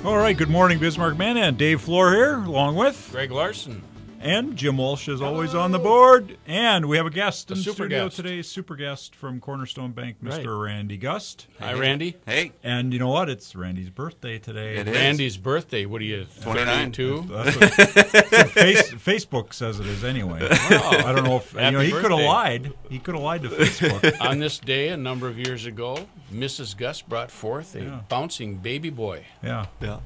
All right, good morning, Bismarck Man, and Dave Flohr here, along with Greg Larson. And Jim Walsh is always on the board. And we have a guest in the studio guest today, super guest from Cornerstone Bank, Mr. Randy Gust. Hi, Randy. Hey. And you know what? It's Randy's birthday today. It is. Randy's birthday. What are you, 29? 22? That's what Facebook says it is anyway. Wow. I don't know if he could have lied. He could have lied to Facebook. On this day, a number of years ago, Mrs. Gus brought forth a bouncing baby boy. Yeah. Yeah.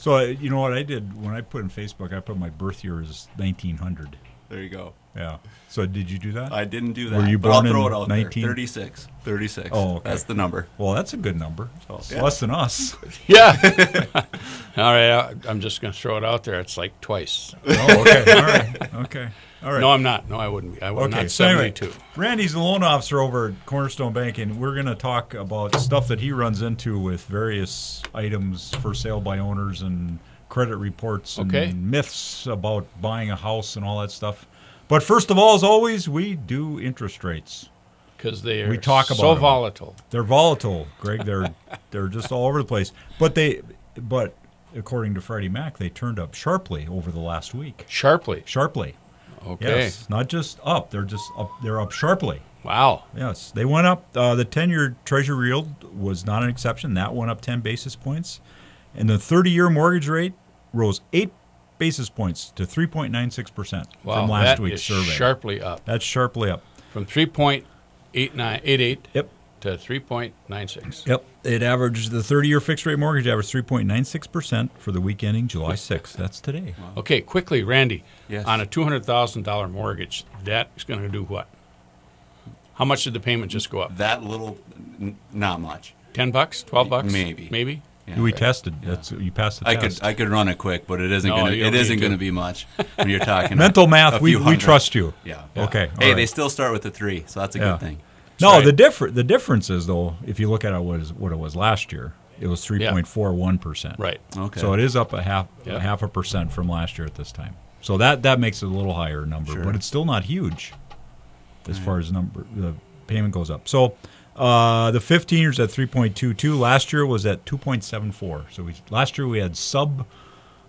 So you know what I did when I put in Facebook? I put my birth year as 1900. There you go. Yeah. So did you do that? I didn't do that. Were you but born I'll throw in it out 19? there. 36. 36. Oh, okay. That's the number. Well, that's a good number. It's yeah. less than us. Yeah. All right, I'm just going to throw it out there. It's like twice. Oh, okay. All right. Okay. All right. No, I'm not. No, I wouldn't be. I would not. So anyway, 72. Randy's the loan officer over at Cornerstone Bank, and we're going to talk about stuff that he runs into with various items for sale by owners and credit reports and myths about buying a house and all that stuff. But first of all, as always, we do interest rates. Because they are We talk about so them. volatile. They're volatile, Greg. They're just all over the place. But according to Freddie Mac, they turned up sharply over the last week. Sharply. Sharply. Okay. Yes, not just up. They're just up. They're up sharply. Wow. Yes, they went up. The 10-year Treasury yield was not an exception. That went up 10 basis points. And the 30-year mortgage rate rose 8 basis points to 3.96% Wow. from last That week's is survey. sharply up. That's sharply up. From 3.88 Yep. to 3.96. Yep. It averaged, the 30-year fixed rate mortgage averaged 3.96% for the week ending July 6th. That's today. Wow. Okay, quickly, Randy. Yes. On a $200,000 mortgage, that is going to do what? How much did the payment just go up? That little, not much. $10, $12? Maybe. Maybe? Yeah. We tested. You passed the test. I could run it quick, but it isn't No, gonna you don't need going to. to be much when you're talking Mental a math, we few hundred. trust you. Yeah. Okay. Hey, all they right. still start with the 3, so that's a Yeah. good thing. No, right. the difference is, though, if you look at what it was last year, it was 3.41%. Right. Okay. So it is up a half Yeah. a percent from last year at this time. So that makes it a little higher number, Sure. but it's still not huge as far as the payment goes up. So the 15 years at 3.22. Last year was at 2.74. So last year we had sub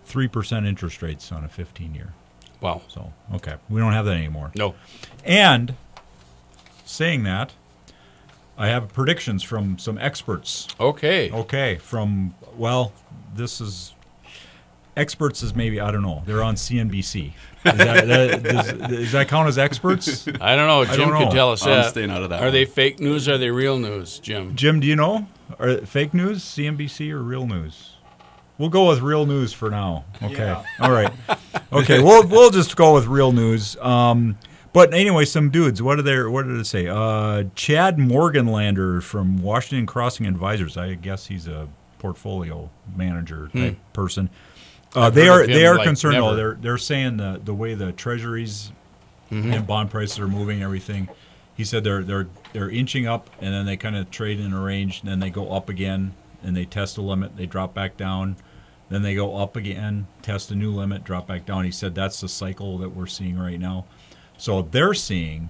3% interest rates on a 15-year. Wow. So okay, we don't have that anymore. No. And saying that, I have predictions from some experts. Okay. Okay, this is experts is maybe, I don't know. They're on CNBC. Does that count as experts? I don't know. Jim don't could know. tell us I'm that. staying out of that Are one. they fake news or are they real news, Jim? Jim, do you know? Are it fake news, CNBC, or real news? We'll go with real news for now. Okay. Yeah. All right. Okay. We'll just go with real news. But anyway, some dudes. What did it say? Chad Morganlander from Washington Crossing Advisors. I guess he's a portfolio manager type person. They heard of him are like concerned. never. Though they're saying the way the treasuries and bond prices are moving, everything. He said they're inching up, and then they kind of trade in a range, and then they go up again, and they test a limit, they drop back down, then they go up again, test a new limit, drop back down. He said that's the cycle that we're seeing right now. So they're seeing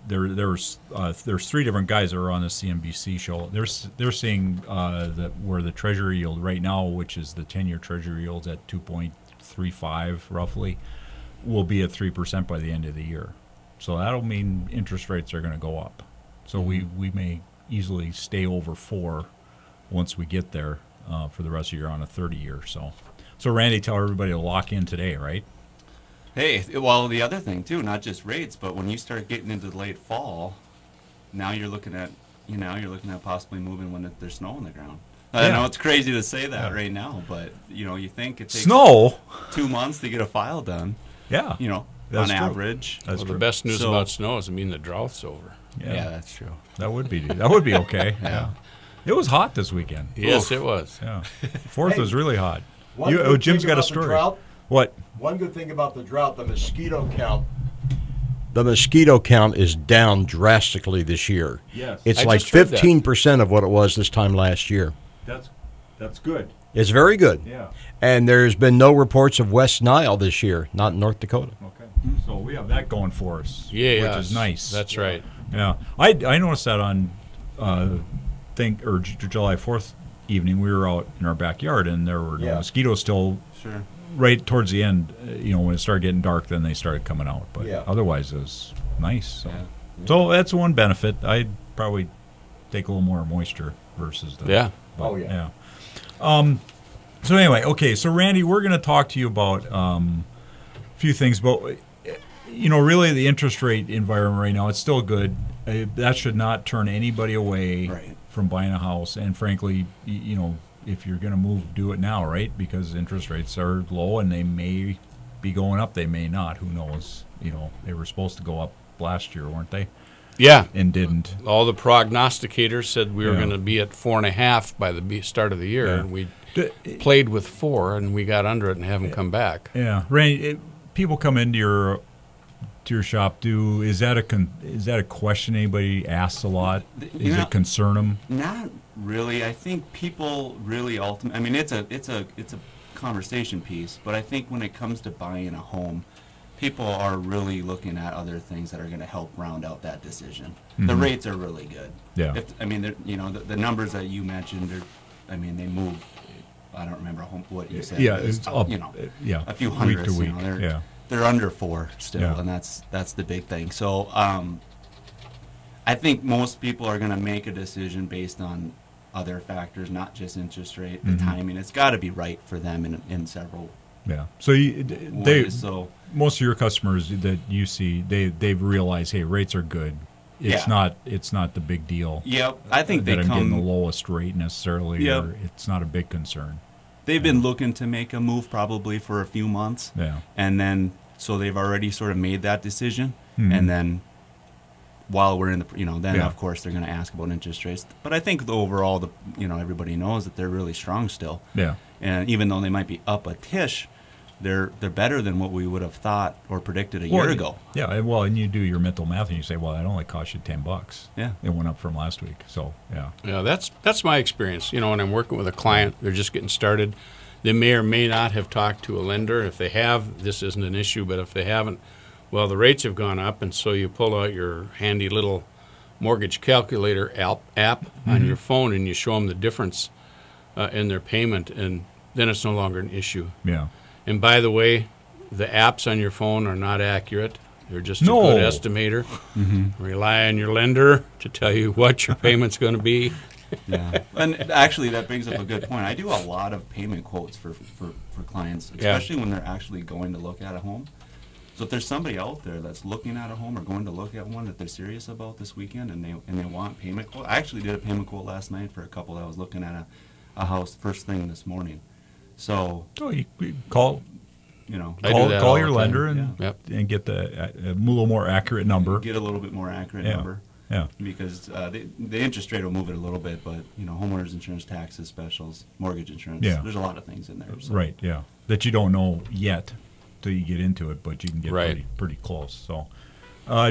there's 3 different guys that are on the CNBC show. They're seeing that where the Treasury yield right now, which is the 10-year Treasury yield at 2.35 roughly, will be at 3% by the end of the year. So that'll mean interest rates are going to go up. So we may easily stay over 4 once we get there for the rest of the year on a 30-year. So Randy, tell everybody to lock in today, right? Hey, well, the other thing too, not just rates, but when you start getting into the late fall, now you're looking at possibly moving when there's snow on the ground. I know it's crazy to say that right now, but you think it takes Snow. 2 months to get a file done. Yeah. That's on true. average. That's Well, true. the best news So- about snow is the drough's over. Yeah, that's true. That would be okay. Yeah. It was hot this weekend. Yes, Oof. it was. Yeah. 4th was really hot. One good Jim's thing got a about the story. drought- What? One good thing about the drought, the mosquito count. The mosquito count is down drastically this year. Yes. It's I like just heard that. 15% of what it was this time last year. That's good. It's very good. Yeah. And there's been no reports of West Nile this year, not in North Dakota. Okay. So we have that going for us. Yeah, Which is nice. That's right. Yeah. I noticed that on July 4th evening, we were out in our backyard, and there were no mosquitoes still. Sure. Right towards the end, when it started getting dark, then they started coming out. But otherwise, it was nice. So. Yeah. So that's one benefit. I'd probably take a little more moisture versus the. Yeah. But, yeah. So anyway, okay. So Randy, we're going to talk to you about a few things, but really the interest rate environment right now, it's still good. That should not turn anybody away from buying a house. And frankly, if you're going to move, do it now, right? Because interest rates are low, and they may be going up. They may not. Who knows? They were supposed to go up last year, weren't they? Yeah. And didn't. All the prognosticators said we were going to be at 4.5 by the start of the year, and we played with 4, and we got under it and haven't come back. Yeah. Randy, people come into your shop. Is that a question anybody asks a lot? Does it concern them? Not really. I think people really ultimately. I mean, it's a conversation piece, but I think when it comes to buying a home, people are really looking at other things that are going to help round out that decision. Mm-hmm. The rates are really good. Yeah. The numbers that you mentioned they move. I don't remember what you said. Yeah, it's up. A few hundreds. Week to week. They're under 4 still, and that's the big thing. So I think most people are going to make a decision based on other factors, not just interest rate, the timing. It's got to be right for them in several. Yeah. So most of your customers that you see, they've realized, hey, rates are good. It's not the big deal. Yep. I think I'm getting the lowest rate necessarily. Yep. Or it's not a big concern. They've been looking to make a move probably for a few months. Yeah. And then so they've already sort of made that decision, and then while we're in the of course they're going to ask about interest rates. But I think overall everybody knows that they're really strong still. Yeah. And even though they might be up a tish, they're better than what we would have thought or predicted a year ago. Yeah, and you do your mental math and you say, well, that only cost you $10. Yeah. It went up from last week. So, yeah. Yeah, that's my experience. When I'm working with a client, they're just getting started. They may or may not have talked to a lender. If they have, this isn't an issue, but if they haven't, well, the rates have gone up, and so you pull out your handy little mortgage calculator app on your phone, and you show them the difference in their payment, and then it's no longer an issue. Yeah. And by the way, the apps on your phone are not accurate. They're just a good estimator. Rely on your lender to tell you what your payment's going to be. Yeah, and actually that brings up a good point. I do a lot of payment quotes for clients, especially when they're actually going to look at a home. So if there's somebody out there that's looking at a home or going to look at one that they're serious about this weekend and they want payment quote, I actually did a payment quote last night for a couple that was looking at a house first thing this morning. So you call call your lender and get a little more accurate number. Get a little bit more accurate number. Yeah. Because the interest rate will move it a little bit, but homeowners insurance, taxes, specials, mortgage insurance. Yeah. There's a lot of things in there. So. Right. Yeah. That you don't know yet till you get into it, but you can get pretty close. So.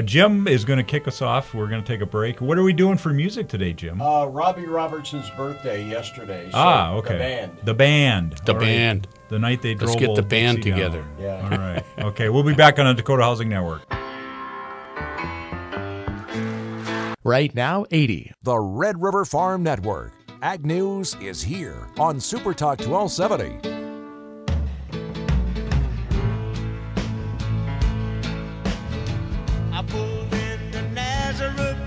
Jim is going to kick us off. We're going to take a break. What are we doing for music today, Jim? Robbie Robertson's birthday yesterday. So okay. The band. The night they drove. Let's get the band together. Yeah. All right. Okay. We'll be back on the Dakota Housing Network. Right now, 80. The Red River Farm Network. Ag News is here on Super Talk 1270. I pulled into Nazareth,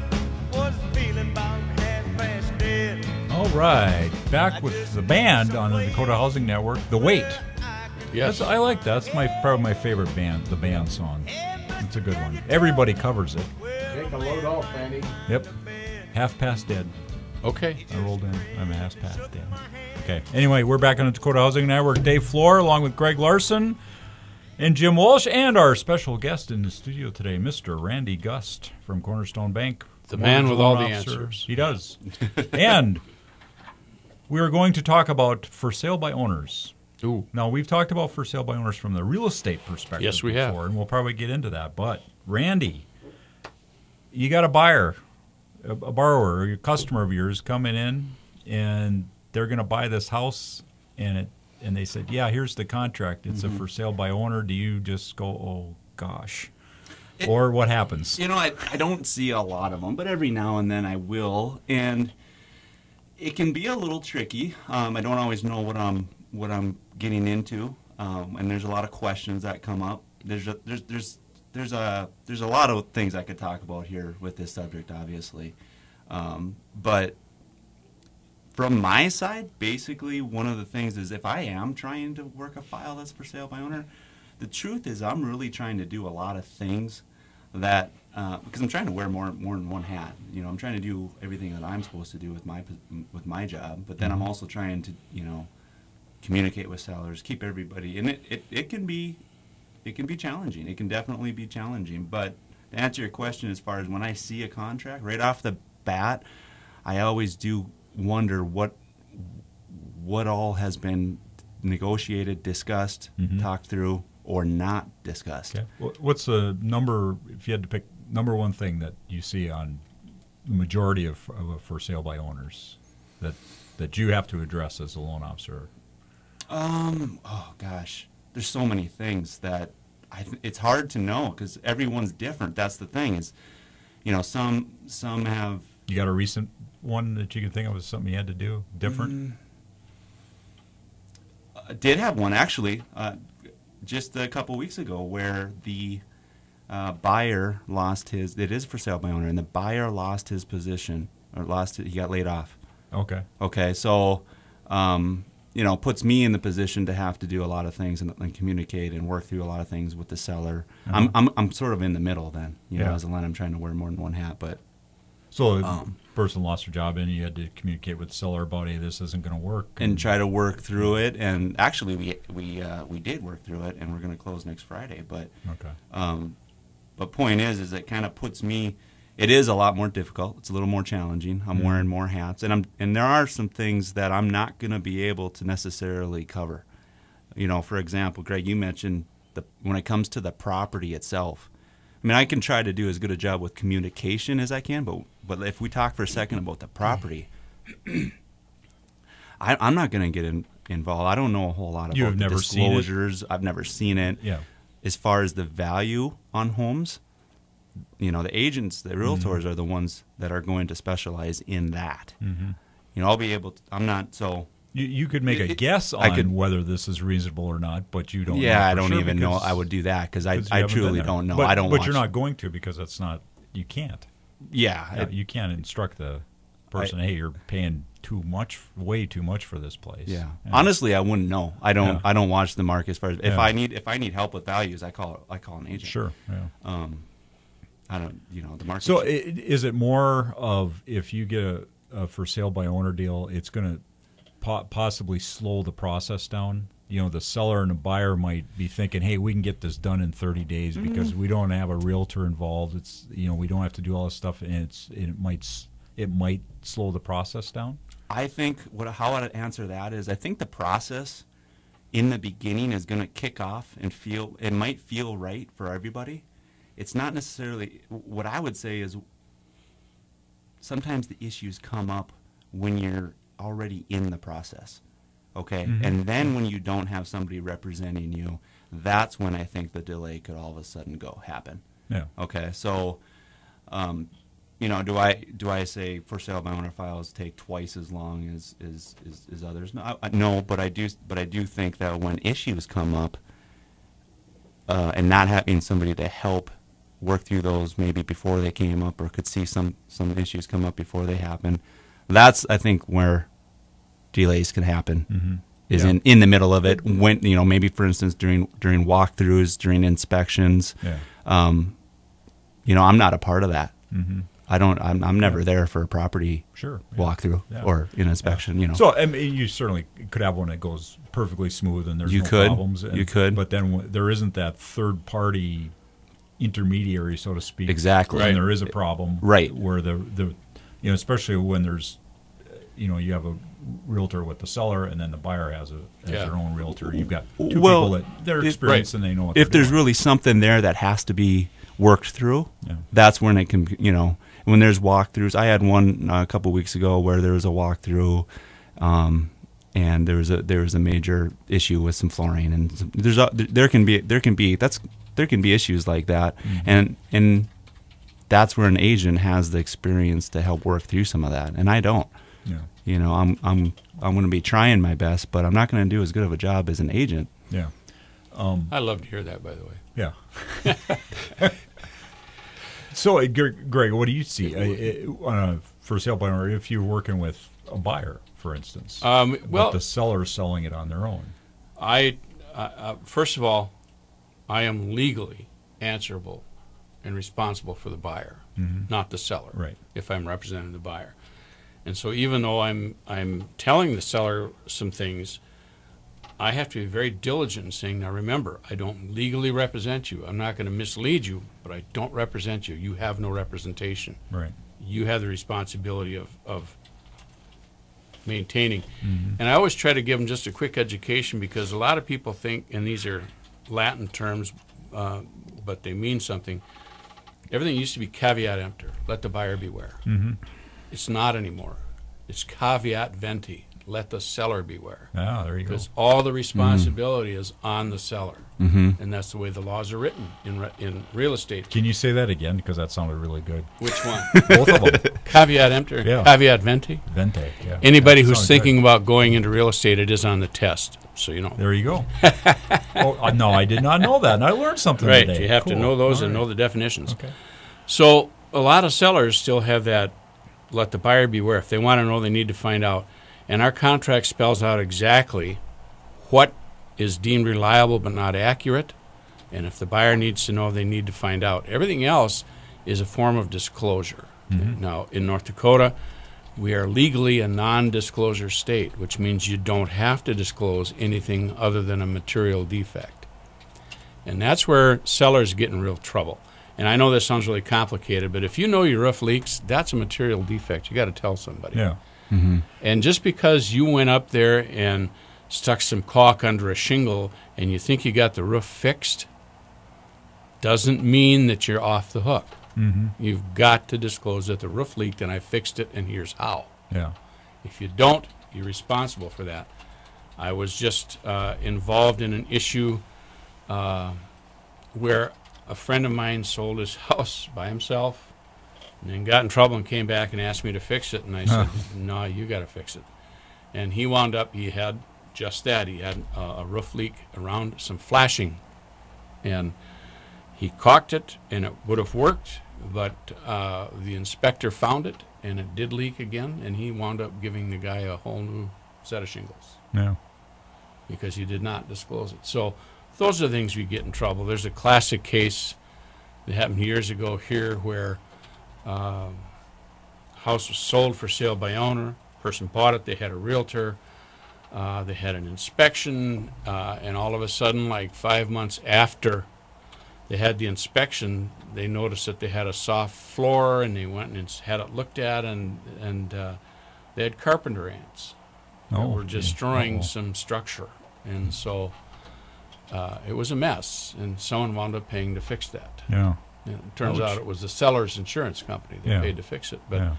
was feeling about half past dead. All right. Back with the band on the Dakota Housing Network. The Wait. Yes. I like that. That's probably my favorite band, the band song. It's a good one. Everybody covers it. Take a load off, Andy. Yep. Half past dead. Okay. I rolled in. I'm half past dead. Okay. Anyway, we're back on the Dakota Housing Network. Dave Flohr, along with Greg Larson and Jim Walsh, and our special guest in the studio today, Mr. Randy Gust from Cornerstone Bank. The man with all the answers. He does. And we are going to talk about for sale by owners. Ooh. Now, we've talked about for sale by owners from the real estate perspective yes, we before, have. and we'll probably get into that. But, Randy, you got a buyer, a borrower, or a customer of yours coming in, and they're going to buy this house, and they said, yeah, here's the contract. It's a for sale by owner. Do you just go, oh, gosh? Or what happens? I don't see a lot of them, but every now and then I will. And It can be a little tricky. I don't always know what I'm getting into, and there's a lot of questions that come up. There's a lot of things I could talk about here with this subject, obviously, but from my side, basically one of the things is if I am trying to work a file that's for sale by owner, the truth is I'm really trying to do a lot of things that because I'm trying to wear more than one hat. You know, I'm trying to do everything that I'm supposed to do with my job, but then I'm also trying to, you know, communicate with sellers, keep everybody, and it can be challenging. It can definitely be challenging. But to answer your question, as far as when I see a contract right off the bat, I always do wonder what all has been negotiated, discussed, talked through, or not discussed. Okay. What's the number, if you had to pick number one thing that you see on the majority of for sale by owners that you have to address as a loan officer? Oh gosh, there's so many things that it's hard to know because everyone's different. That's the thing is, you know, some have. You got a recent one that you can think of as something you had to do different? I did have one actually, just a couple weeks ago, where the buyer lost his. It is for sale by owner, and the buyer lost his position or he got laid off. Okay. Okay, so. You know, puts me in the position to have to do a lot of things and communicate and work through a lot of things with the seller. I'm sort of in the middle then, you know, as a lender. I'm trying to wear more than one hat, but so a person lost their job and you had to communicate with the seller about, hey, this isn't going to work, and try to work through it. And actually, we did work through it, and we're going to close next Friday. But but point is it kind of puts me. It is a lot more difficult. It's a little more challenging. I'm wearing more hats, and there are some things that I'm not going to be able to necessarily cover. You know, for example, Greg, you mentioned when it comes to the property itself. I mean, I can try to do as good a job with communication as I can, but if we talk for a second about the property, I'm not going to get involved. I don't know a whole lot about the disclosures. I've never seen it. Yeah. As far as the value on homes. You know, the agents, the realtors are the ones that are going to specialize in that. You know, I'll be able to, I'm not, so. You could make a guess on whether this is reasonable or not, but you don't know. I don't even know I would do that because I truly don't know. But you're not going to because that's not, you can't. Yeah. You can't instruct the person, hey, you're paying way too much for this place. Yeah. Honestly, I wouldn't know. I don't watch the market as far as, if I need help with values, I call an agent. Sure. Yeah. I don't, you know, the market. So is it more of if you get a for sale by owner deal, it's going to possibly slow the process down? You know, the seller and the buyer might be thinking, hey, we can get this done in 30 days because we don't have a realtor involved. It's, you know, we don't have to do all this stuff, and it might slow the process down. I think how I'd answer that is I think the process in the beginning is going to kick off and it might feel right for everybody. It's not necessarily, what I would say is sometimes the issues come up when you're already in the process, okay? And then when you don't have somebody representing you, that's when I think the delay could all of a sudden happen. Yeah. Okay, so, you know, do I say for sale by owner files take twice as long as others? No, but I do think that when issues come up and not having somebody to help work through those maybe before they came up or could see some issues come up before they happen. That's, I think, where delays can happen, is in the middle of it. When, you know, maybe, for instance, during walkthroughs, during inspections. Yeah. You know, I'm not a part of that. I'm never there for a property walkthrough or an inspection, you know. So, I mean, you certainly could have one that goes perfectly smooth and there's no problems. You could. But then there isn't that third-party intermediary, so to speak. Exactly. And there is a problem. Right. Where the you know, especially when there's, you know, you have a realtor with the seller and then the buyer has their own realtor. You've got two people that they're experienced and they know what if they're there's doing. Really something there that has to be worked through, that's when it can, you know, when there's walkthroughs. I had one a couple weeks ago where there was a walkthrough, and there was a major issue with some flooring, and there can be issues like that, and that's where an agent has the experience to help work through some of that, and I don't. Yeah. You know, I'm going to be trying my best, but I'm not going to do as good of a job as an agent. Yeah. I love to hear that, by the way. Yeah. So, Greg, what do you see on a for sale by owner if you're working with a buyer, for instance? But the seller is selling it on their own. First of all, I am legally answerable and responsible for the buyer, not the seller. Right. If I'm representing the buyer, and so even though I'm telling the seller some things, I have to be very diligent in saying, now remember, I don't legally represent you. I'm not going to mislead you, but I don't represent you. You have no representation. Right. You have the responsibility of maintaining. And I always try to give them just a quick education, because a lot of people think, and these are Latin terms, but they mean something. Everything used to be caveat emptor, let the buyer beware. It's not anymore. It's caveat venti, let the seller beware. Ah, there you go. Because all the responsibility is on the seller. And that's the way the laws are written in real estate. Can you say that again? Because that sounded really good. Which one? Both of them. Caveat emptor, Yeah. caveat venti. Vente. Yeah. Anybody That who's sounds thinking good. about going into real estate, it is on the test. So you know. There you go. Oh, no, I did not know that, and I learned something Right, today. you have to Cool. know those All and right. know the definitions. Okay. So a lot of sellers still have that, let the buyer beware. If they want to know, they need to find out. And our contract spells out exactly what is deemed reliable but not accurate. And if the buyer needs to know, they need to find out. Everything else is a form of disclosure. Now, in North Dakota, we are legally a non-disclosure state, which means you don't have to disclose anything other than a material defect. And that's where sellers get in real trouble. And I know this sounds really complicated, but if you know your roof leaks, that's a material defect. You got to tell somebody. Yeah. And just because you went up there and stuck some caulk under a shingle and you think you got the roof fixed, doesn't mean that you're off the hook. You've got to disclose that the roof leaked and I fixed it, and here's how. Yeah. If you don't, you're responsible for that. I was just involved in an issue where a friend of mine sold his house by himself and then got in trouble and came back and asked me to fix it. And I said, no, you got to fix it. And he wound up, he had just that. He had a roof leak around some flashing. And he caulked it, and it would have worked, but the inspector found it, and it did leak again, and he wound up giving the guy a whole new set of shingles Yeah. because he did not disclose it. So those are things we get in trouble. There's a classic case that happened years ago here where house was sold for sale by owner. Person bought it. They had a realtor. They had an inspection, and all of a sudden, like 5 months after they had the inspection, they noticed that they had a soft floor, and they went and had it looked at, and they had carpenter ants that were destroying some structure, and so it was a mess, and someone wound up paying to fix that. Yeah. And it turns out it was the seller's insurance company that paid to fix it. But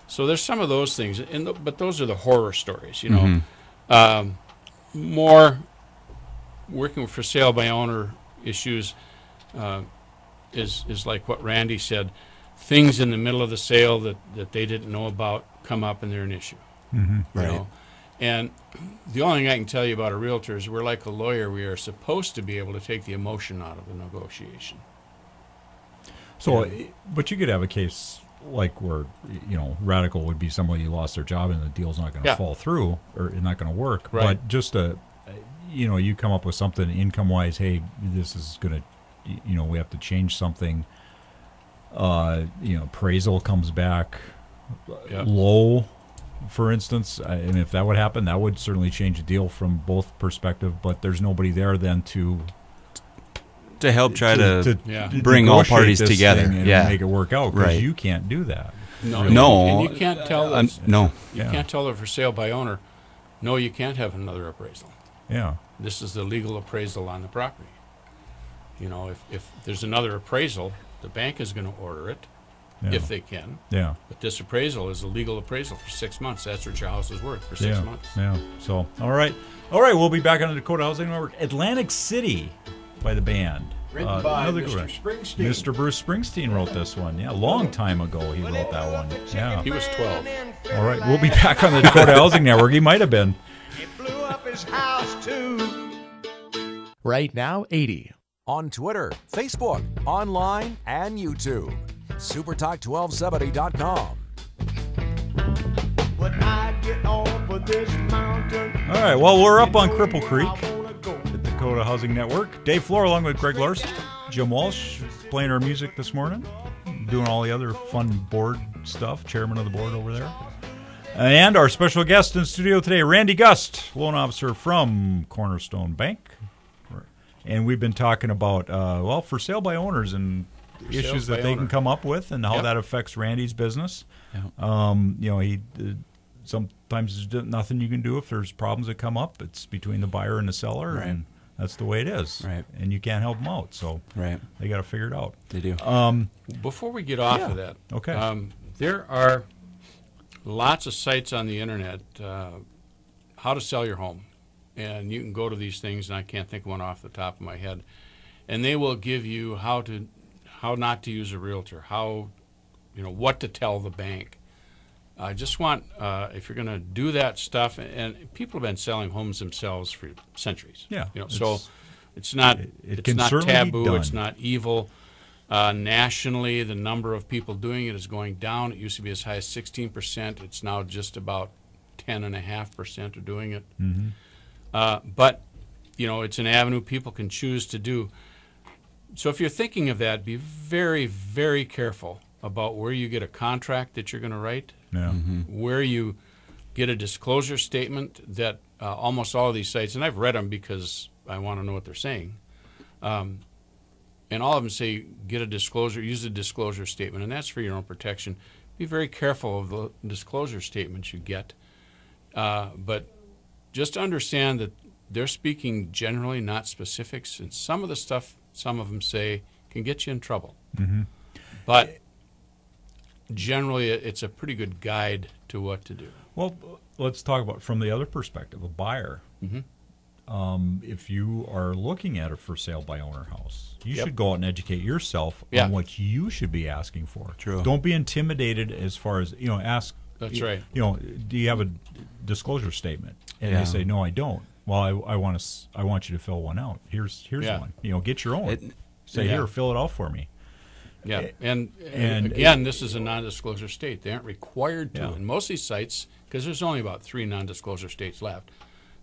so there's some of those things, but those are the horror stories, you know. More working for sale by owner issues is like what Randy said. Things in the middle of the sale that they didn't know about come up, and they're an issue. You know? And the only thing I can tell you about a realtor is we're like a lawyer. We are supposed to be able to take the emotion out of the negotiation. So, but you could have a case like where, you know, radical would be somebody who lost their job and the deal's not going to fall through or not going to work. Right. But just you know, you come up with something income-wise, hey, this is going to, you know, we have to change something. You know, appraisal comes back low, for instance. And if that would happen, that would certainly change the deal from both perspective. But there's nobody there then to help try to bring all parties together and make it work out, because you can't do that. No. And you can't tell no. You can't tell them for sale by owner, no, you can't have another appraisal. Yeah. This is the legal appraisal on the property. You know, if there's another appraisal, the bank is going to order it if they can. Yeah. But this appraisal is a legal appraisal for 6 months. That's what your house is worth for 6 months. Yeah. So, all right. We'll be back on the Dakota Housing Network. Atlantic City by the band. Written by another Mr. good one. Springsteen. Mr. Bruce Springsteen wrote this one. Yeah, a long time ago he wrote that one. Yeah. He was 12. All right, we'll be back on the Dakota Housing Network. He might have been. He blew up his house too. Right now, 80. On Twitter, Facebook, online, and YouTube. SuperTalk1270.com. When I get off of this mountain. All right, well, we're up on Cripple Creek, the Dakota Housing Network. Dave Flohr along with Greg Larson. Jim Walsh playing our music this morning, doing all the other fun board stuff, chairman of the board over there. And our special guest in studio today, Randy Gust, loan officer from Cornerstone Bank. And we've been talking about, well, for sale by owners and issues that they can come up with and how that affects Randy's business. You know, he sometimes there's nothing you can do if there's problems that come up. It's between the buyer and the seller, and that's the way it is. Right. And you can't help them out, so they got to figure it out. They do. Before we get off of that, okay. There are lots of sites on the internet, how to sell your home. And you can go to these things, and I can't think of one off the top of my head. And they will give you how not to use a realtor, what to tell the bank. I just want, if you're going to do that stuff, and people have been selling homes themselves for centuries. Yeah. So it's not taboo. It's not evil. Nationally, the number of people doing it is going down. It used to be as high as 16%. It's now just about 10.5% are doing it. Mm-hmm. But, it's an avenue people can choose to do. So if you're thinking of that, be very, very careful about where you get a contract that you're going to write, where you get a disclosure statement that almost all of these sites, and I've read them because I want to know what they're saying, and all of them say get a disclosure, use a disclosure statement, and that's for your own protection. Be very careful of the disclosure statements you get. But just understand that they're speaking generally, not specifics, and some of the stuff some of them say can get you in trouble. Mm-hmm. But generally, it's a pretty good guide to what to do. Well, let's talk about from the other perspective, a buyer. Mm-hmm. If you are looking at a for sale by owner house, you should go out and educate yourself on what you should be asking for. True. Don't be intimidated as far as, ask. That's right. Do you have a disclosure statement? And they say, no, I don't. Well, I want you to fill one out. Here's one. Get your own. Here, fill it out for me. Yeah, and again, this is a non-disclosure state. They aren't required to. And most of these sites, because there's only about 3 non-disclosure states left,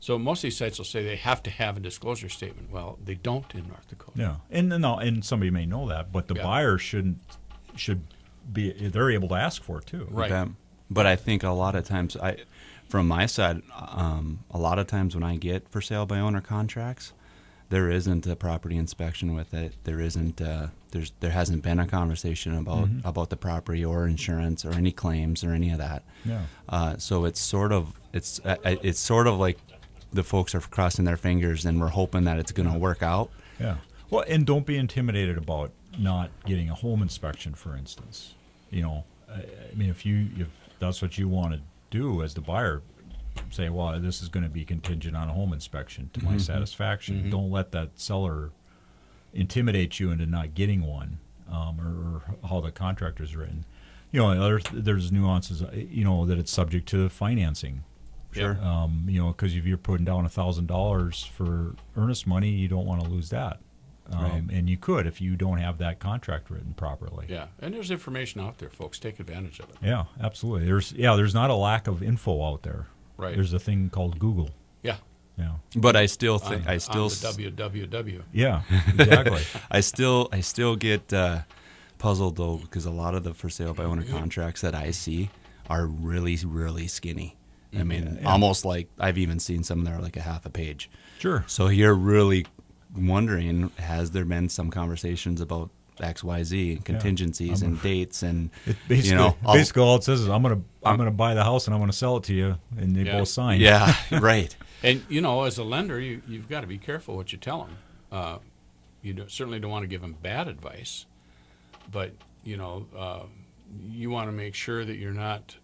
so most of these sites will say they have to have a disclosure statement. Well, they don't in North Dakota. Yeah, and somebody may know that, but the buyer should be. They're able to ask for it too. Right. But I think a lot of times, from my side, a lot of times when I get for sale by owner contracts, there isn't a property inspection with it. There isn't. There hasn't been a conversation about the property or insurance or any claims or any of that. Yeah. So it's sort of like the folks are crossing their fingers and we're hoping that it's going to work out. Yeah. Well, and don't be intimidated about not getting a home inspection, for instance. If that's what you want to do as the buyer, say, well, this is going to be contingent on a home inspection to my satisfaction. Mm-hmm. Don't let that seller intimidate you into not getting one, or how the contractor's written. There's nuances, that it's subject to financing. Sure. Because if you're putting down $1,000 for earnest money, you don't want to lose that. And you could if you don't have that contract written properly. Yeah, and there's information out there, folks. Take advantage of it. Yeah, absolutely. There's not a lack of info out there. Right. There's a thing called Google. Yeah. Yeah. But I still think on the www. Yeah, exactly. I still get puzzled though, because a lot of the for sale by owner contracts that I see are really, really skinny. I mean, almost like I've even seen some that are like a half a page. Sure. So you're really wondering, has there been some conversations about XYZ and contingencies and dates and basically all it says is I'm gonna buy the house and I'm gonna sell it to you, and they both sign. Yeah, right. And as a lender, you've got to be careful what you tell them. Certainly don't want to give them bad advice, but you want to make sure that you're not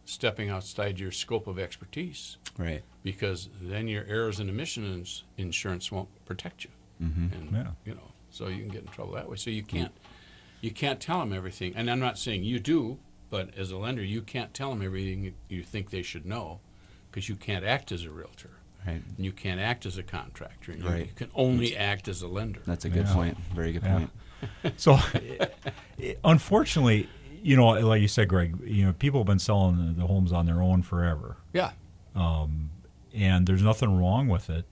stepping outside your scope of expertise. Right. Because then your errors and omissions insurance won't protect you. Mm-hmm. And So you can get in trouble that way. So you can't tell them everything. And I'm not saying you do, but as a lender, you can't tell them everything you think they should know, because you can't act as a realtor. Right. And you can't act as a contractor. And Right. You can only act as a lender. That's a good point. Very good point. So, unfortunately, like you said, Greg, people have been selling the homes on their own forever. Yeah. And there's nothing wrong with it,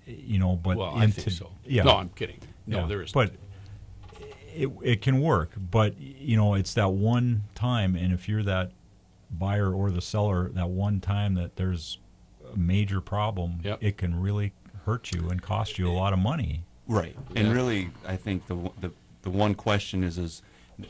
but Well, I think so. Yeah. No, I'm kidding. No, Yeah. there isn't. But it can work. But it's that one time, and if you're that buyer or the seller, that one time that there's a major problem, Yep. it can really hurt you and cost you a lot of money. Right. And really, I think the one question is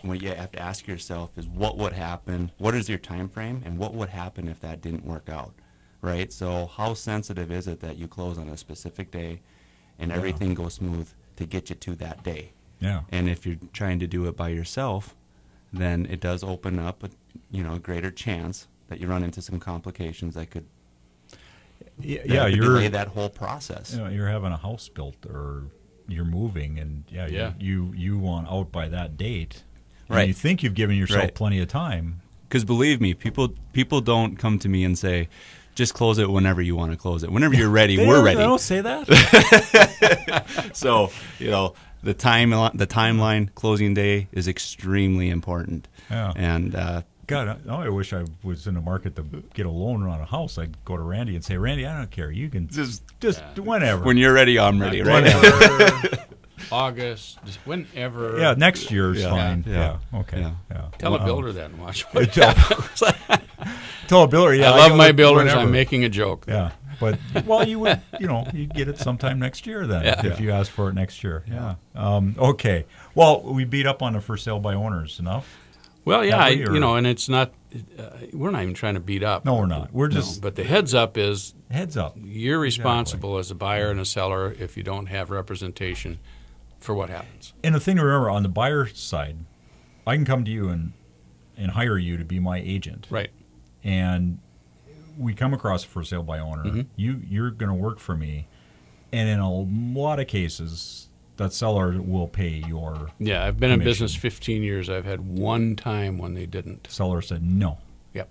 what you have to ask yourself is what would happen, what is your time frame, and what would happen if that didn't work out, right? So how sensitive is it that you close on a specific day and everything goes smooth to get you to that day? Yeah. And if you're trying to do it by yourself, then it does open up a greater chance that you run into some complications that could Yeah, delay that whole process. You're having a house built or you're moving, and you want out by that date. And Right. you think you've given yourself Right. plenty of time. Because believe me, people don't come to me and say, just close it whenever you want to close it. Whenever you're ready, we're ready. They don't say that. So, the timeline, closing day is extremely important. Yeah. And God, I wish I was in the market to get a loan on a house. I'd go to Randy and say, Randy, I don't care. You can just whenever. when you're ready, I'm ready, right? Whenever, August, just whenever. Yeah, next year is Yeah. fine. Yeah. Okay. Yeah. Yeah. Tell a builder that and watch. Tell a builder. Yeah, I love get my it builders. whenever. I'm making a joke. Yeah, but you would, you'd get it sometime next year then if you ask for it next year. Yeah. Okay. Well, we beat up on the for sale by owners enough. Well, yeah, Have we, or- and it's not. We're not even trying to beat up. No, we're not. We're just But the heads up is heads up. you're responsible as a buyer and a seller if you don't have representation for what happens. And the thing to remember on the buyer side, I can come to you and hire you to be my agent. Right. And we come across a for sale by owner. Mm-hmm. You're going to work for me, and in a lot of cases, that seller will pay your. Yeah, I've been in commission. business 15 years. I've had one time when they didn't. Seller said no. Yep.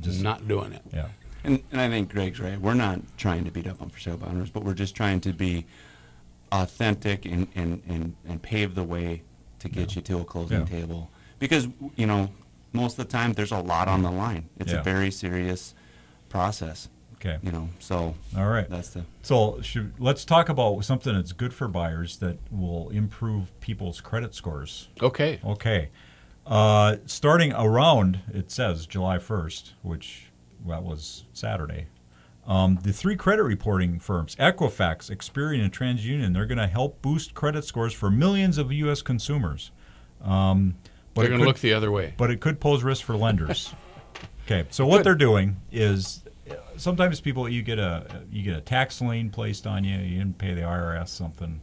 Just- not doing it. Yeah. And I think Greg's right. We're not trying to beat up on for sale by owners, but we're just trying to be authentic and pave the way to get you to a closing Yeah. table. Because, most of the time there's a lot on the line. It's Yeah. a very serious process, Okay. so All right. that's the... So let's talk about something that's good for buyers that will improve people's credit scores. Okay. Okay. Starting around, it says July 1st, which that was Saturday. The three credit reporting firms, Equifax, Experian, and TransUnion, they're going to help boost credit scores for millions of U.S. consumers. But They're going to look the other way. But it could pose risk for lenders. Okay, so what they're doing is sometimes people you get a tax lien placed on you. You didn't pay the IRS something.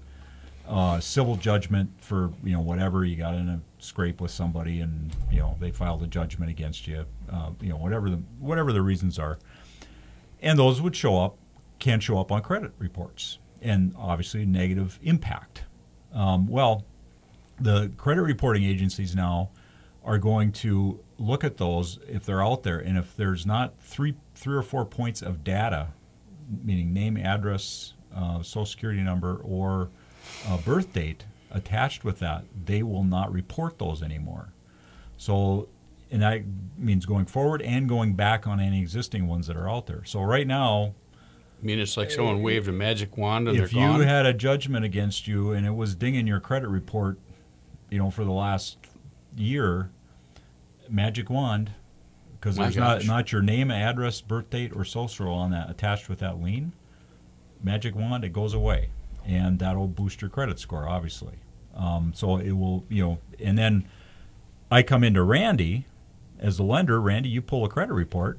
Civil judgment for whatever, you got in a scrape with somebody and they filed a judgment against you. Whatever the reasons are, and those can show up on credit reports, and obviously negative impact. The credit reporting agencies now are going to look at those if they're out there, and if there's not three or 4 points of data, meaning name, address, social security number, or birth date attached with that, they will not report those anymore. So, and that means going forward and going back on any existing ones that are out there. So right now, I mean, it's like someone waved a magic wand and they're if gone. you had a judgment against you and it was dinging your credit report, for the last year, magic wand, because there's not your name, address, birth date, or social on that attached with that lien, magic wand, it goes away, and that'll boost your credit score, obviously. So it will, and then I come into Randy as the lender. Randy, you pull a credit report.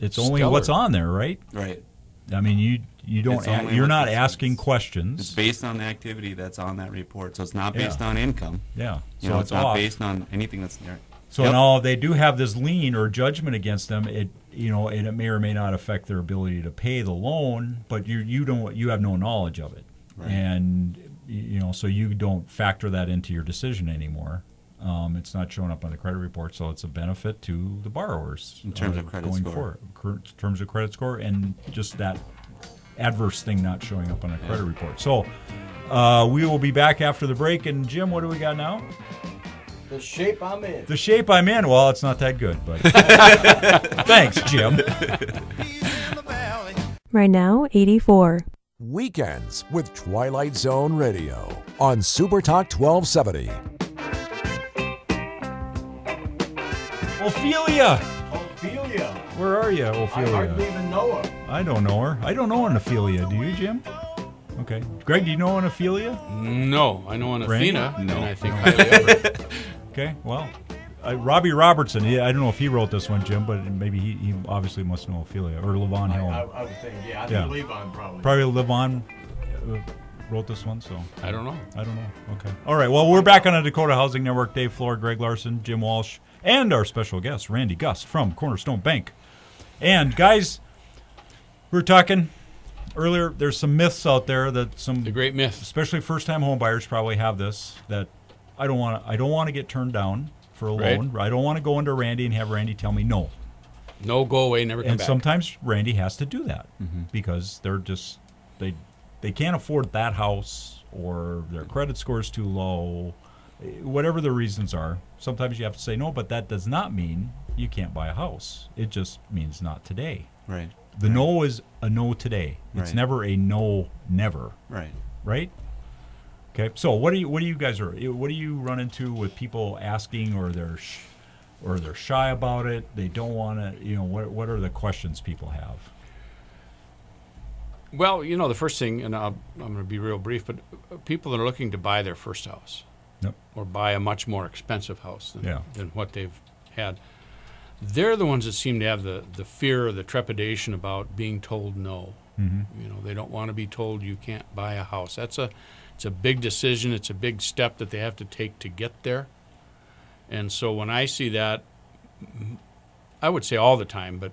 It's only Stellar. what's on there, right? Right. I mean, you don't. It's only You're what not this asking is. questions. It's based on the activity that's on that report, so it's not based Yeah. on income. Yeah. So it's not off. based on anything that's there. So Yep. now they do have this lien or judgment against them. It may or may not affect their ability to pay the loan, but you have no knowledge of it. Right. And so you don't factor that into your decision anymore. It's not showing up on the credit report, so it's a benefit to the borrowers in terms of credit going score. forward. In terms of credit score, and just that adverse thing not showing up on a credit report. So we will be back after the break. And Jim, what do we got now? The shape I'm in. The shape I'm in. Well, it's not that good, but thanks, Jim. Right now, 84. Weekends with Twilight Zone Radio on Super Talk 1270. Ophelia! Ophelia. Where are you, I Ophelia? hardly even know her. I don't know her. I don't know an Ophelia. Do you, Jim? Okay. Greg, do you know an Ophelia? No, I know an Randy? Athena, No. and I think highly of her. Okay, well, Robbie Robertson. I don't know if he wrote this one, Jim, but maybe he obviously must know Ophelia. Or Levon Hill. I would think, I Yeah. think Levon probably. Probably Levon wrote this one, so I don't know. I don't know. Okay. All right, well, we're back on the Dakota Housing Network. Dave Flohr, Greg Larson, Jim Walsh, and our special guest, Randy Gust from Cornerstone Bank. And, guys, we were talking earlier, there's some myths out there that The great myth. especially first-time home buyers probably have this, that I don't want to get turned down for a Right. loan. I don't want to go into Randy and have Randy tell me no. No, go away, never come And back. sometimes Randy has to do that because they're just they can't afford that house, or their credit score is too low, whatever the reasons are. Sometimes you have to say no, but that does not mean you can't buy a house. It just means not today. Right. The no is a no today. It's Right. never a no never. Right. Right? Okay. So what do you guys run into with people asking, or they're shy about it? They don't want to. What are the questions people have? Well, the first thing, and I'm going to be real brief, but people that are looking to buy their first house Yep. or buy a much more expensive house than, Yeah. than what they've had, they're the ones that seem to have the fear or the trepidation about being told no. Mm-hmm. They don't want to be told you can't buy a house. It's a big decision. It's a big step that they have to take to get there. And so when I see that, I would say all the time, but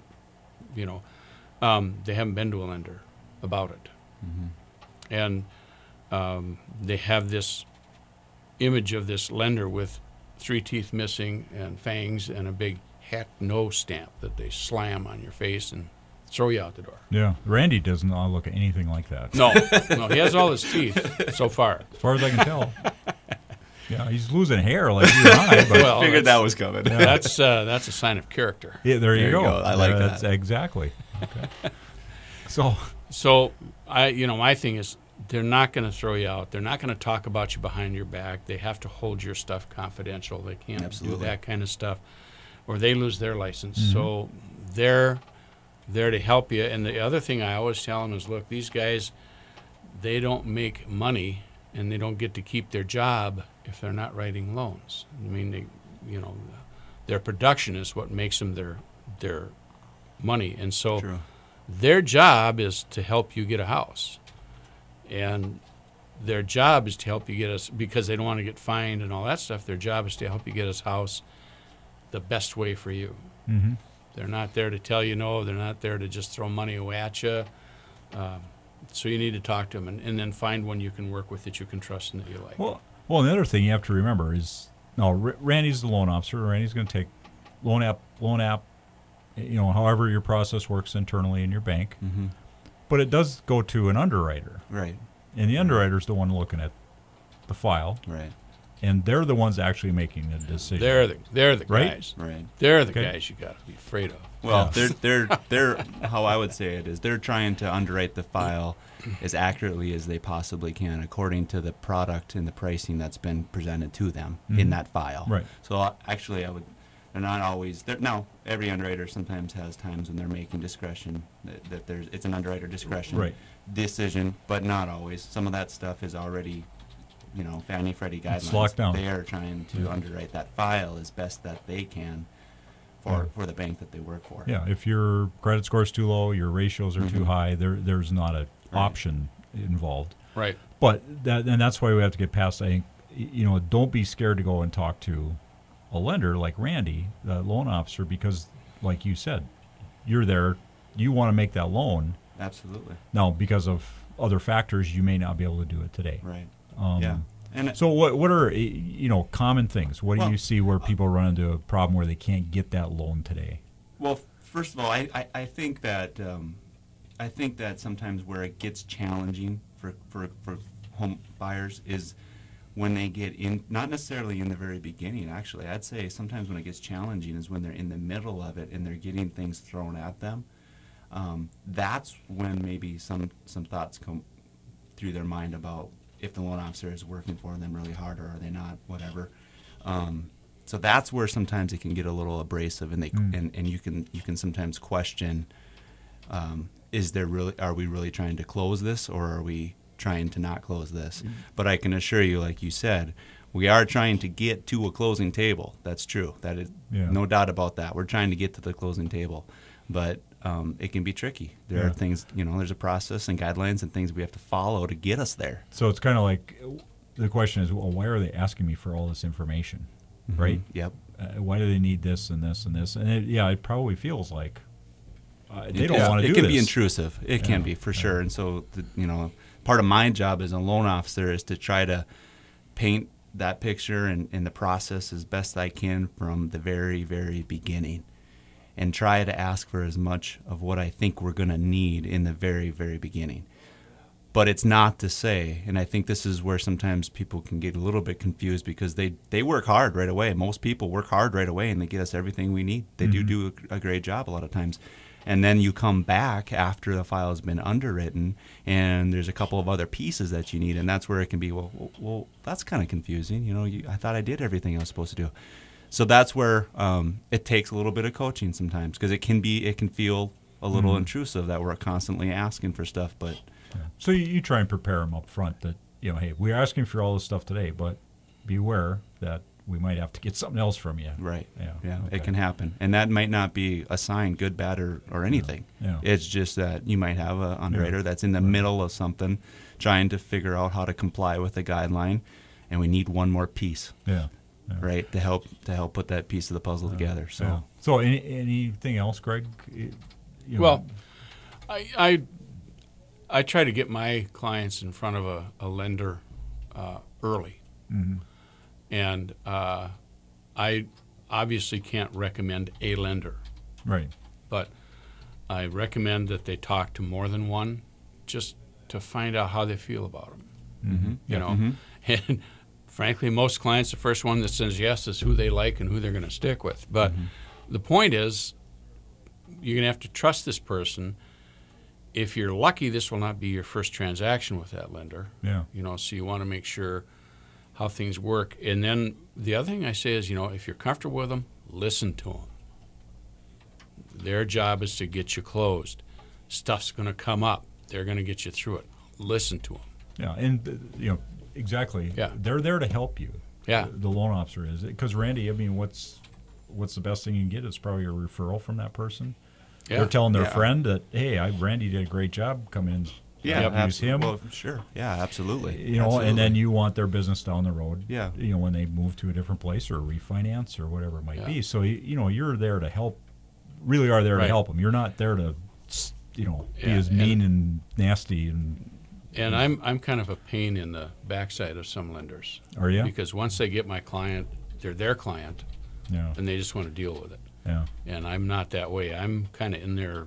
they haven't been to a lender about it. And they have this image of this lender with 3 teeth missing and fangs and a big heck no stamp that they slam on your face and throw you out the door. Yeah. Randy does not look anything like that. No, he has all his teeth so far. As far as I can tell. Yeah, he's losing hair like you and I. But Well, Figured that was coming. that's a sign of character. yeah, there you go. I like That's that. exactly. Okay. So My thing is, they're not going to throw you out. They're not going to talk about you behind your back. They have to hold your stuff confidential. They can't Absolutely. do that kind of stuff, or they lose their license. So they're there to help you. And the other thing I always tell them is, look, these guys, they don't make money and they don't get to keep their job if they're not writing loans. I mean, their production is what makes them their money. And so True. their job is to help you get a house. And their job is to help you get us, because they don't want to get fined and all that stuff, their job is to help you get us house the best way for you. mm-hmm. They're not there to tell you no. They're not there to just throw money away at you. So you need to talk to them and then find one you can work with that you can trust and that you like. Well, the other thing you have to remember is, Randy's the loan officer. Randy's going to take loan app, however your process works internally in your bank. Mm-hmm. But it does go to an underwriter, Right. and the underwriter's the one looking at the file, Right. and they're the ones actually making the decision. They're the Right? guys. Right. They're the Okay. guys you got to be afraid of. Well, Yeah. they're how I would say it is they're trying to underwrite the file as accurately as they possibly can according to the product and the pricing that's been presented to them in that file. Right. So actually, they're not always. Now, every underwriter sometimes has times when they're making discretion that it's an underwriter discretion Right. decision, but not always. Some of that stuff is already, Fannie Freddie guidelines. It's locked down. They are trying to underwrite that file as best that they can for the bank that they work for. Yeah, if your credit score is too low, your ratios are too high, there's not an option involved. Right. But that's why we have to get past, I think, don't be scared to go and talk to a lender like Randy, the loan officer, because, like you said, you're there, you want to make that loan. Absolutely. Now, because of other factors, you may not be able to do it today. Right. Yeah. And So what are common things? What do Well, you see where people run into a problem where they can't get that loan today? Well, first of all, I think that sometimes where it gets challenging for home buyers is when they get in, not necessarily in the very beginning. Actually, I'd say sometimes when it gets challenging is when they're in the middle of it and they're getting things thrown at them. That's when maybe some thoughts come through their mind about if the loan officer is working for them really hard or are they not, whatever. So that's where sometimes it can get a little abrasive, and you can sometimes question, are we really trying to close this, or are we trying to not close this? But I can assure you, like you said, we are trying to get to a closing table. That's true. That is no doubt about that. We're trying to get to the closing table, but it can be tricky. There are things, there's a process and guidelines and things we have to follow to get us there. So it's kind of like the question is, well, why are they asking me for all this information, right? Yep. Why do they need this and this and this? And it probably feels like they don't want to do this. It can be intrusive. It can be, for sure. And so, part of my job as a loan officer is to try to paint that picture and the process as best I can from the very, very beginning, and try to ask for as much of what I think we're going to need in the very, very beginning. But it's not to say, and I think this is where sometimes people can get a little bit confused, because they work hard right away. Most people work hard right away and they get us everything we need. They do a great job a lot of times. And then you come back after the file has been underwritten and there's a couple of other pieces that you need, and that's where it can be, well that's kind of confusing. I thought I did everything I was supposed to do. So that's where it takes a little bit of coaching sometimes, because it can feel a little intrusive that we're constantly asking for stuff. But so you try and prepare them up front that hey, we're asking for all this stuff today, but beware that we might have to get something else from you. Right. Yeah. It can happen, and that might not be a sign, good, bad, or anything. Yeah. It's just that you might have an underwriter that's in the middle of something, trying to figure out how to comply with the guideline, and we need one more piece. Yeah. Right, to help put that piece of the puzzle together. So, So anything else, Greg? Well, I try to get my clients in front of a lender early, and I obviously can't recommend a lender, Right. but I recommend that they talk to more than one, just to find out how they feel about them. And frankly, most clients, the first one that says yes is who they like and who they're going to stick with. But the point is, you're going to have to trust this person. If you're lucky, this will not be your first transaction with that lender. Yeah. So you want to make sure how things work. And then the other thing I say is, if you're comfortable with them, listen to them. Their job is to get you closed. Stuff's going to come up. They're going to get you through it. Listen to them. Yeah, and exactly. Yeah. They're there to help you. Yeah. The loan officer is, because Randy, what's the best thing you can get is probably a referral from that person. Yeah. They're telling their friend that, hey, Randy did a great job. Come in. Use him. Well, sure. Yeah, absolutely. And then you want their business down the road. Yeah. When they move to a different place or refinance or whatever it might be. So you're there to help. Really are there to help them. You're not there to be as mean and nasty and I'm kind of a pain in the backside of some lenders. Are you? Because once they get my client, they're their client, and they just want to deal with it. Yeah. And I'm not that way. I'm kind of in their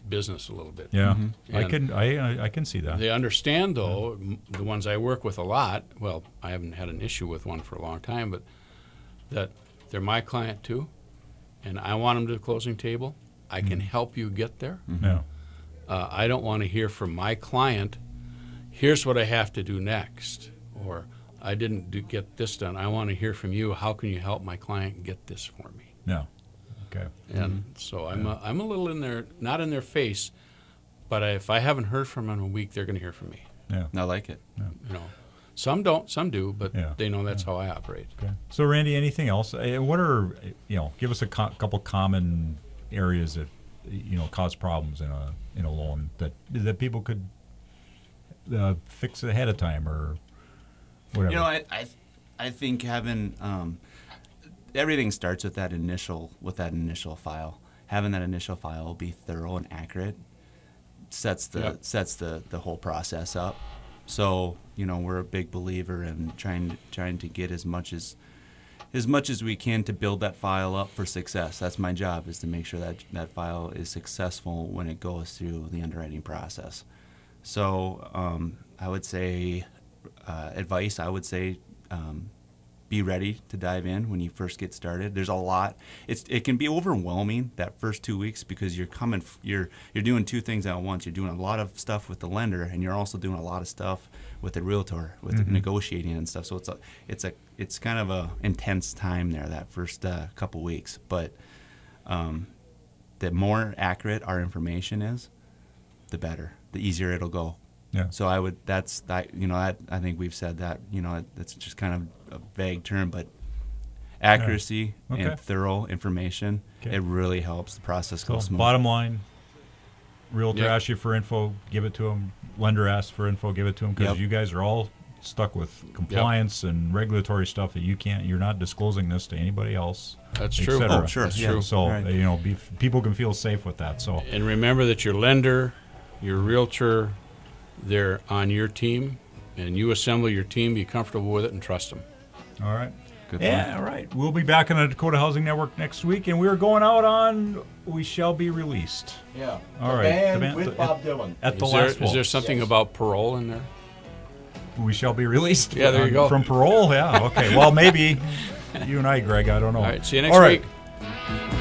business a little bit. Yeah. And I can see that. They understand, though, the ones I work with a lot, well, I haven't had an issue with one for a long time, but that they're my client too, and I want them to the closing table. I can help you get there. Yeah. I don't want to hear from my client, here's what I have to do next, or I didn't get this done. I want to hear from you, how can you help my client get this for me? Yeah. Okay. And so I'm a little in their, not in their face, but if I haven't heard from them in a week, they're going to hear from me. Yeah. I like it. Some don't, some do, but they know that's how I operate. Okay. So Randy, anything else? What are give us a couple common areas that cause problems in a loan that people could fix ahead of time or whatever. I think having everything starts with that initial file. Having that initial file be thorough and accurate sets the whole process up. So, we're a big believer in trying to get as much as we can to build that file up for success. That's my job, is to make sure that file is successful when it goes through the underwriting process. So I would say advice, be ready to dive in when you first get started. There's a lot. It can be overwhelming that first 2 weeks, because you're doing two things at once. You're doing a lot of stuff with the lender, and you're also doing a lot of stuff with the realtor, with negotiating and stuff. So it's kind of a intense time there, that first couple weeks. But the more accurate our information is, the better, the easier it'll go. Yeah. So I think we've said that, that's just kind of a vague term, but accuracy and thorough information, it really helps the process go smooth. Bottom line, realtor asks you for info, give it to them. Lender asks for info, give it to them, because you guys are all stuck with compliance and regulatory stuff that you're not disclosing this to anybody else. That's true. Oh, sure. That's true. So, people can feel safe with that. So, and remember that your lender, your realtor, they're on your team, and you assemble your team, be comfortable with it, and trust them. All right. Good all right. We'll be back on the Dakota Housing Network next week, and we're going out on We Shall Be Released. Yeah. All the right. Band with Bob Dylan. At the last Is there something about parole in there? We Shall Be Released? Yeah, there you go. From parole? Yeah, okay. Well, maybe you and I, Greg, I don't know. All right, see you next week. Right.